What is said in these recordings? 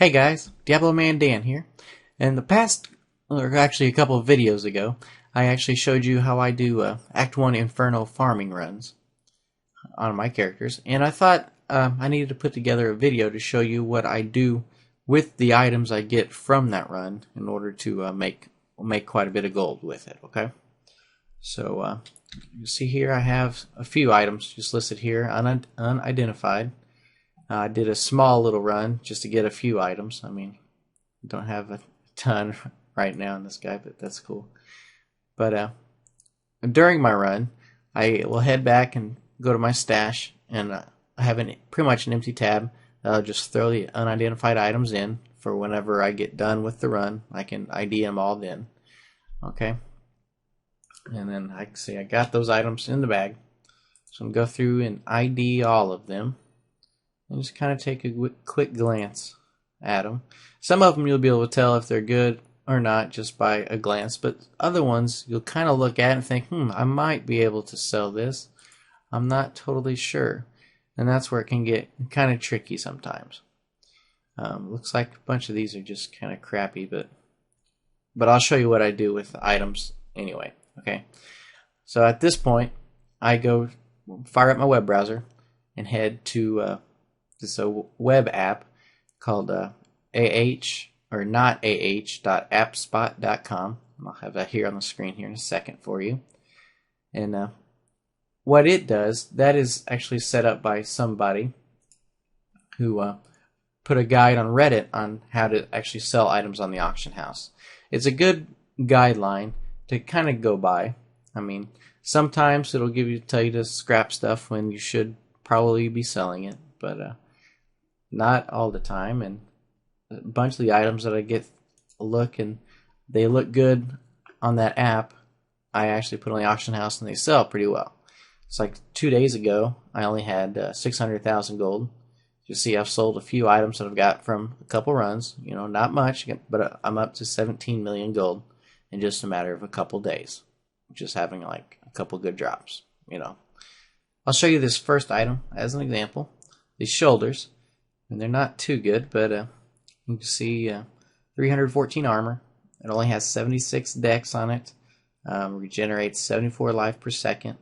Hey guys, DiabloManDan here. In the past, or actually a couple of videos ago, I actually showed you how I do Act 1 Inferno farming runs on my characters, and I thought I needed to put together a video to show you what I do with the items I get from that run in order to make quite a bit of gold with it, okay? So you see here I have a few items just listed here, unidentified. I did a small little run just to get a few items. I mean, don't have a ton right now in this guy, but that's cool. But during my run, I will head back and go to my stash, and I have pretty much an empty tab. I'll just throw the unidentified items in for whenever I get done with the run. I can ID them all then. Okay. And then I can see I got those items in the bag. So I'm going to go through and ID all of them. And just kind of take a quick glance at them. Some of them you'll be able to tell if they're good or not just by a glance, but other ones you'll kind of look at and think, I might be able to sell this. I'm not totally sure. And that's where it can get kind of tricky sometimes. Looks like a bunch of these are just kind of crappy, but I'll show you what I do with the items anyway. Okay. So at this point, I go fire up my web browser and head to this a web app called ah.appspot.com. I'll have that here on the screen here in a second for you. And what it does, that is actually set up by somebody who put a guide on Reddit on how to actually sell items on the auction house. It's a good guideline to kind of go by. I mean, sometimes it'll tell you to scrap stuff when you should probably be selling it, but not all the time. And a bunch of the items that I get a look and they look good on that app, I actually put on the auction house and they sell pretty well. It's like 2 days ago, I only had 600,000 gold. You see, I've sold a few items that I've got from a couple runs. You know, not much, but I'm up to 17 million gold in just a matter of a couple days. Just having like a couple good drops, you know. I'll show you this first item as an example. These shoulders, and they're not too good, but you can see 314 armor. It only has 76 dex on it. Regenerates 74 life per second.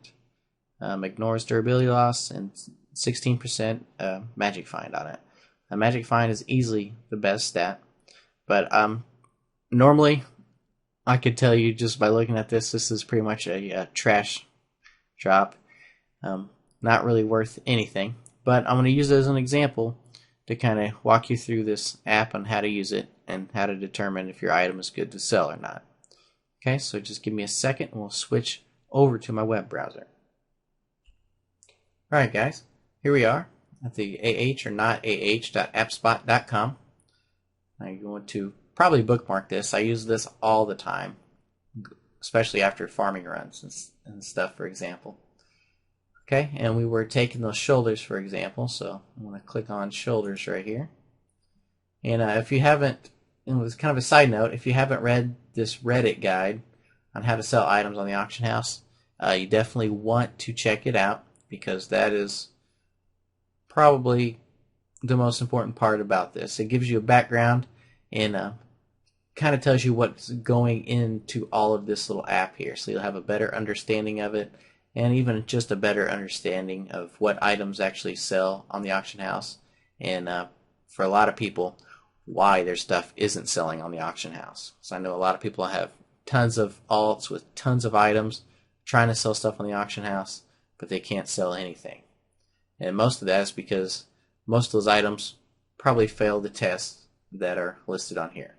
Ignores durability loss and 16% magic find on it. Magic find is easily the best stat, but normally I could tell you just by looking at this is pretty much a trash drop. Not really worth anything, but I'm going to use it as an example to kind of walk you through this app on how to use it and how to determine if your item is good to sell or not. Okay, so just give me a second and we'll switch over to my web browser. Alright guys, here we are at the ah.appspot.com. I'm going to probably bookmark this. I use this all the time, especially after farming runs and stuff, for example. Okay, and we were taking those shoulders, for example, so I'm going to click on shoulders right here. And if you haven't, it was kind of a side note, if you haven't read this Reddit guide on how to sell items on the auction house, you definitely want to check it out, because that is probably the most important part about this. It gives you a background and kind of tells you what's going into all of this little app here, so you'll have a better understanding of it, and even just a better understanding of what items actually sell on the auction house, and for a lot of people, why their stuff isn't selling on the auction house. So I know a lot of people have tons of alts with tons of items trying to sell stuff on the auction house, but they can't sell anything. And most of that is because most of those items probably failed the tests that are listed on here.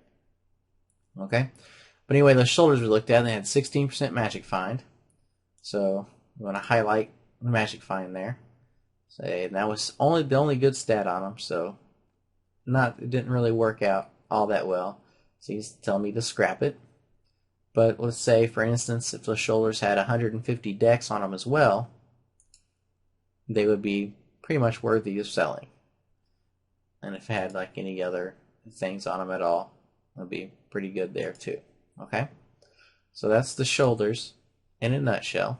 Okay? But anyway, those shoulders we looked at, they had 16% magic find. So I'm going to highlight the magic find there. Say, and that was the only good stat on them, so it didn't really work out all that well. So he's telling me to scrap it. But let's say, for instance, if the shoulders had 150 dex on them as well, they would be pretty much worthy of selling. And if it had like any other things on them at all, it would be pretty good there too. Okay? So that's the shoulders in a nutshell.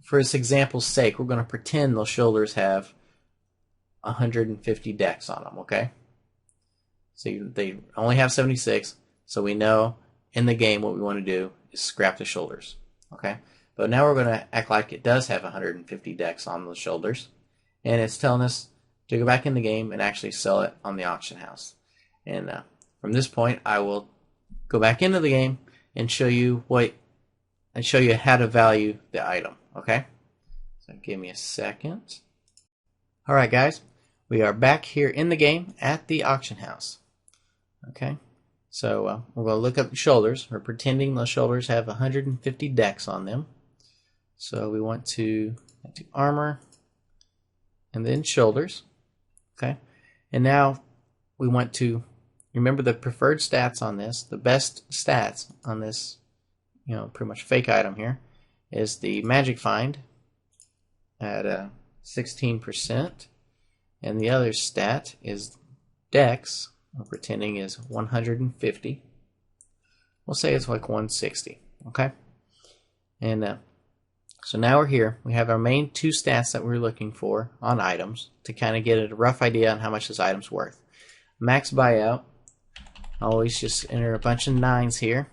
For this example's sake, we're going to pretend those shoulders have 150 dex on them, okay? So they only have 76, so we know in the game what we want to do is scrap the shoulders. Okay, but now we're going to act like it does have 150 dex on the shoulders, and it's telling us to go back in the game and actually sell it on the auction house. And from this point, I will go back into the game and show you how to value the item. Okay, so give me a second. All right, guys, we are back here in the game at the auction house. Okay, so we're going to look up the shoulders. We're pretending those shoulders have 150 dex on them. So we want to armor and then shoulders. Okay, and now we want to remember the preferred stats on this. The best stats on this, pretty much fake item here, is the magic find at 16%, and the other stat is dex. We're pretending is 150. We'll say it's like 160. Okay, and so now we're here. We have our main two stats that we're looking for on items to kind of get a rough idea on how much this item's worth. Max buyout. Always just enter a bunch of 9s here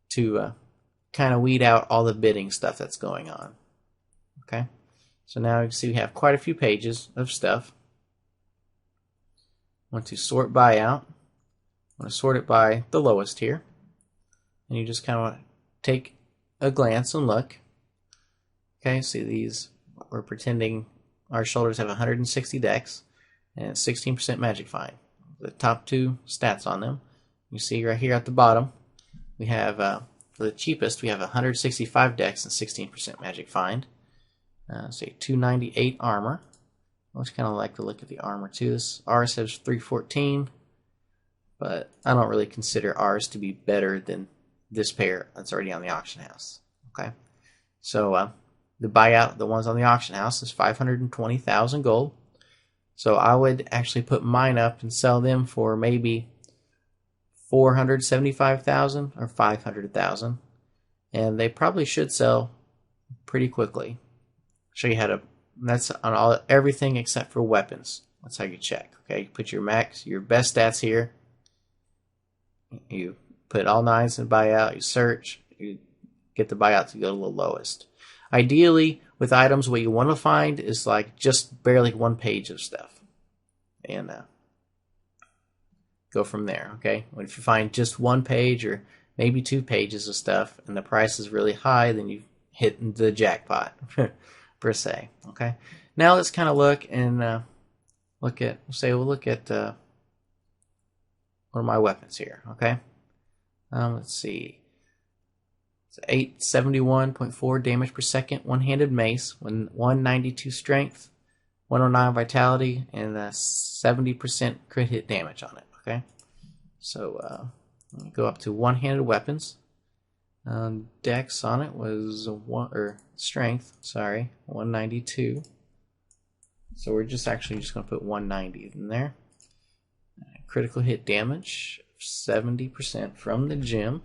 to kind of weed out all the bidding stuff that's going on. Okay, so now you can see we have quite a few pages of stuff. Want to sort buyout. Want to sort it by the lowest here, and you just kind of take a glance and look. Okay, see these, we're pretending our shoulders have 160 dex and 16% magic find. The top two stats on them, you see right here at the bottom, we have for the cheapest we have 165 dex and 16% magic find. Say 298 armor. I always kind of like to look at the armor too. This ours has 314, but I don't really consider ours to be better than this pair that's already on the auction house. Okay, so the buyout, the ones on the auction house, is 520,000 gold. So I would actually put mine up and sell them for maybe 475,000 or 500,000, and they probably should sell pretty quickly. Show you how to. That's on everything except for weapons. That's how you check. Okay, you put your best stats here. You put all 9s in buyout. You search. You get the buyout to go to the lowest. Ideally, with items, what you want to find is like just barely one page of stuff, and go from there. Okay, if you find just one page or maybe 2 pages of stuff, and the price is really high, then you hit the jackpot per se. Okay, now let's kind of look and look at one of my weapons here. Okay, let's see. 871.4 damage per second, one-handed mace, 192 strength, 109 vitality, and 70% crit hit damage on it. Okay, so let me go up to one-handed weapons. Dex on it was strength. Sorry, 192. So we're just going to put 190 in there. Critical hit damage, 70% from the gem.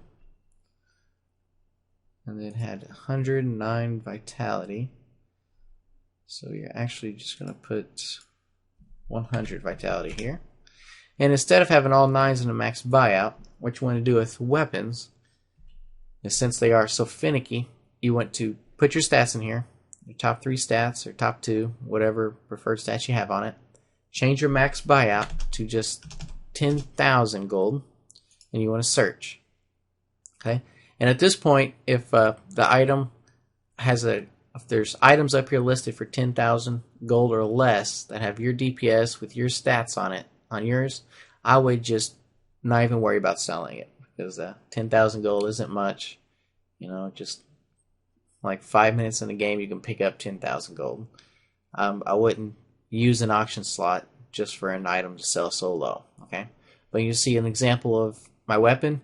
And then had 109 vitality. So you're actually just going to put 100 vitality here. And instead of having all 9s in a max buyout, what you want to do with weapons is, since they are so finicky, you want to put your stats in here, your top 3 stats or top 2, whatever preferred stats you have on it. Change your max buyout to just 10,000 gold, and you want to search. Okay. And at this point, if the item has if there's items up here listed for 10,000 gold or less that have your DPS with your stats on it, on yours, I would just not even worry about selling it, because 10,000 gold isn't much. Just like 5 minutes in the game, you can pick up 10,000 gold. I wouldn't use an auction slot just for an item to sell so low. Okay, but you see an example of my weapon.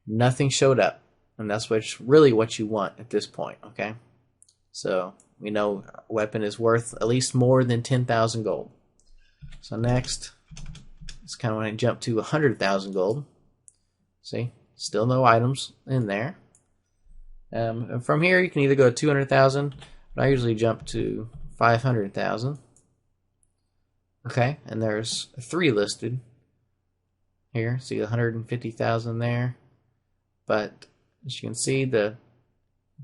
Nothing showed up. And that's really what you want at this point, okay? So we know a weapon is worth at least more than 10,000 gold. So next, it's kind of when I jump to 100,000 gold. See, still no items in there. And from here, you can either go to 200,000, but I usually jump to 500,000. Okay, and there's 3 listed. here. See 150,000 there. But as you can see, the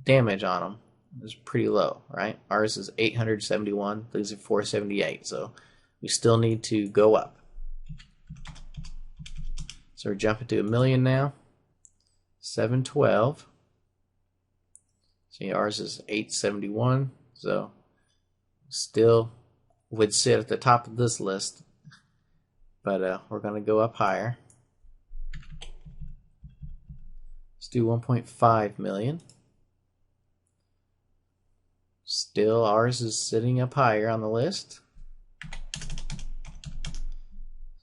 damage on them is pretty low, right? Ours is 871. These are 478. So we still need to go up. So we're jumping to 1 million now. 712. See, ours is 871. So still would sit at the top of this list. But we're going to go up higher. Let's do 1.5 million. Still, ours is sitting up higher on the list.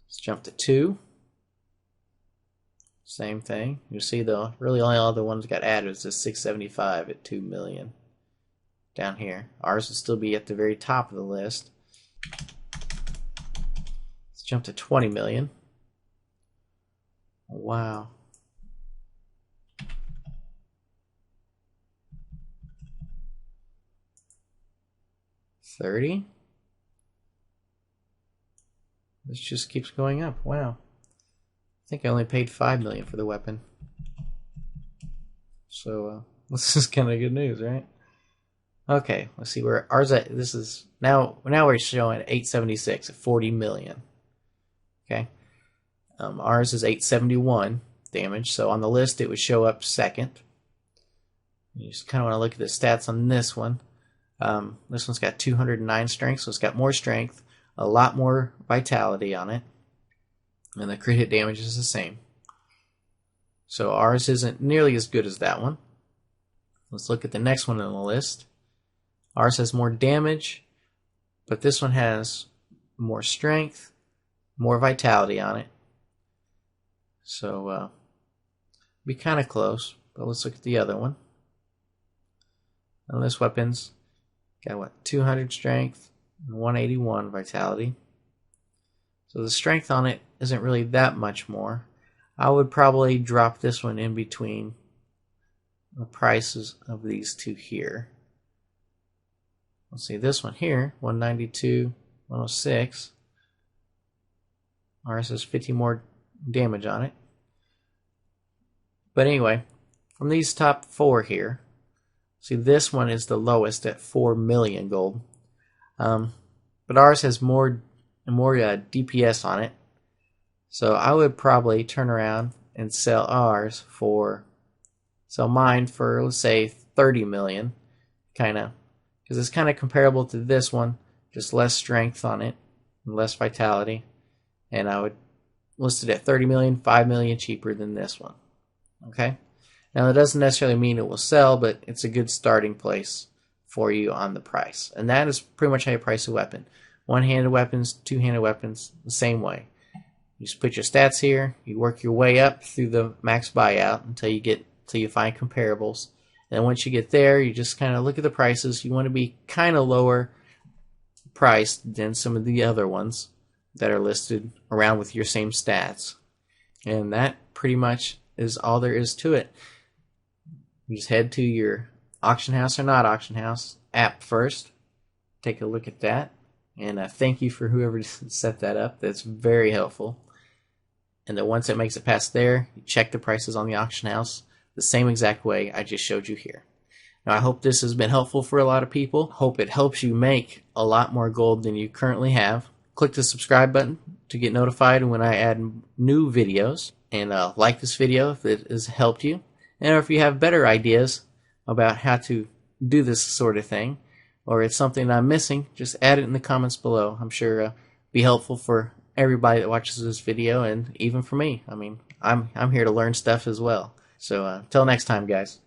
Let's jump to 2. Same thing. You see, the really only other ones that got added is the 675 at 2 million. Down here. Ours will still be at the very top of the list. Let's jump to 20 million. Wow. $30. This just keeps going up. Wow. I think I only paid $5 million for the weapon. So this is kind of good news, right? Okay, let's see where ours at. This is now we're showing 876 at 40 million. Okay, ours is 871 damage. So on the list it would show up second. You just kind of want to look at the stats on this one. This one's got 209 strength, so it's got more strength, a lot more vitality on it, and the crit hit damage is the same. So ours isn't nearly as good as that one. Let's look at the next one on the list. Ours has more damage, but this one has more strength, more vitality on it. So be kind of close, but let's look at the other one. And this weapon's got what, 200 strength and 181 vitality. So the strength on it isn't really that much more. I would probably drop this one in between the prices of these two here. Let's see, this one here, 192, 106. Ours has 50 more damage on it. But anyway, from these top 4 here, see, this one is the lowest at 4 million gold. But ours has more DPS on it. So I would probably turn around and sell mine for, let's say, 30 million. Because it's kind of comparable to this one, just less strength on it, and less vitality. And I would list it at 30 million, 5 million cheaper than this one. Okay? Now, it doesn't necessarily mean it will sell, but it's a good starting place for you on the price. And that is pretty much how you price a weapon. One-handed weapons, two-handed weapons, the same way. You just put your stats here, you work your way up through the max buyout until you find comparables. And once you get there, you just kind of look at the prices. You want to be kind of lower priced than some of the other ones that are listed around with your same stats. And that pretty much is all there is to it. You just head to your auction house or not auction house app first. Take a look at that. And thank you for whoever set that up. That's very helpful. And then once it makes it past there, you check the prices on the auction house the same exact way I just showed you here. Now, I hope this has been helpful for a lot of people. Hope it helps you make a lot more gold than you currently have. Click the subscribe button to get notified when I add new videos. And like this video if it has helped you. And if you have better ideas about how to do this sort of thing, or it's something I'm missing, just add it in the comments below. I'm sure it'll be helpful for everybody that watches this video, and even for me. I mean, I'm here to learn stuff as well. So until next time, guys.